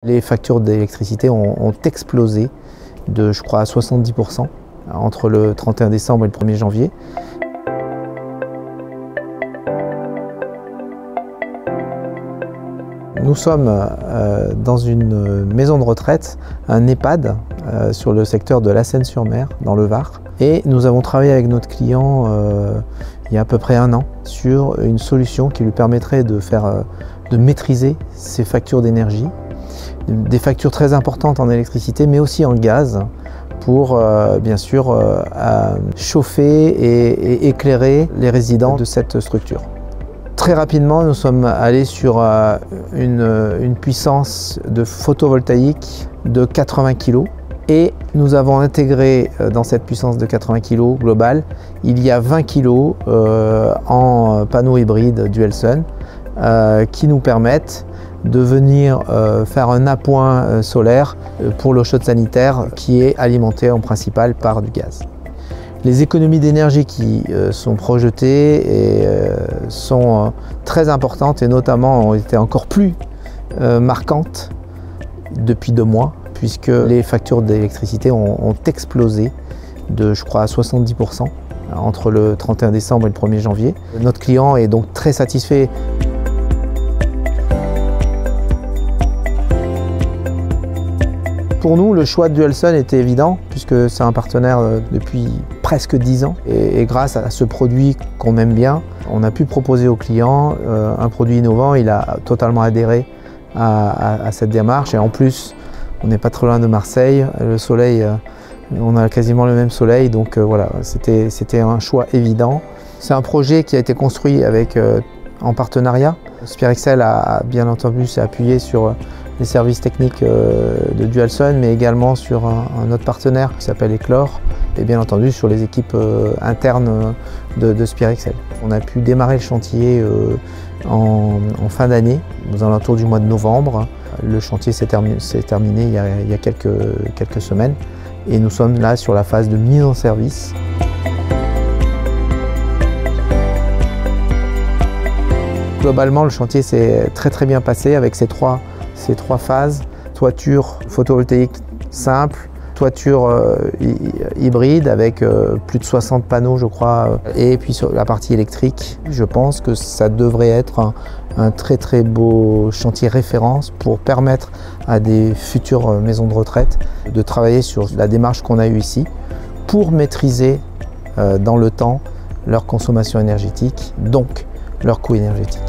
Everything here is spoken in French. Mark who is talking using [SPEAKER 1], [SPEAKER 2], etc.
[SPEAKER 1] Les factures d'électricité ont explosé de, je crois, à 70% entre le 31 décembre et le 1er janvier. Nous sommes dans une maison de retraite, un EHPAD sur le secteur de la Seine-sur-Mer, dans le Var. Et nous avons travaillé avec notre client il y a à peu près 1 an sur une solution qui lui permettrait de maîtriser ses factures d'énergie. Des factures très importantes en électricité, mais aussi en gaz, pour bien sûr chauffer et éclairer les résidents de cette structure. Très rapidement, nous sommes allés sur une puissance de photovoltaïque de 80 kg et nous avons intégré dans cette puissance de 80 kg globale, il y a 20 kg en panneaux hybrides Duelsun qui nous permettent de venir faire un appoint solaire pour l'eau chaude sanitaire qui est alimentée en principal par du gaz. Les économies d'énergie qui sont projetées sont très importantes et notamment ont été encore plus marquantes depuis 2 mois puisque les factures d'électricité ont explosé de, je crois, à 70% entre le 31 décembre et le 1er janvier. Notre client est donc très satisfait. Pour nous, le choix de Duelsun était évident puisque c'est un partenaire depuis presque 10 ans et grâce à ce produit qu'on aime bien, on a pu proposer au client un produit innovant. Il a totalement adhéré à cette démarche et en plus, on n'est pas trop loin de Marseille. Le soleil, on a quasiment le même soleil, donc voilà, c'était un choix évident. C'est un projet qui a été construit en partenariat. Spirexel a bien entendu s'est appuyé sur les services techniques de Duelsun, mais également sur un autre partenaire qui s'appelle Eclore, et bien entendu sur les équipes internes de Spirexel. On a pu démarrer le chantier en fin d'année, aux alentours du mois de novembre. Le chantier s'est terminé il y a quelques semaines et nous sommes là sur la phase de mise en service. Globalement, le chantier s'est très bien passé avec ces trois phases. Toiture photovoltaïque simple, toiture hybride avec plus de 60 panneaux je crois, et puis sur la partie électrique. Je pense que ça devrait être un très beau chantier référence pour permettre à des futures maisons de retraite de travailler sur la démarche qu'on a eue ici pour maîtriser dans le temps leur consommation énergétique, donc leur coût énergétique.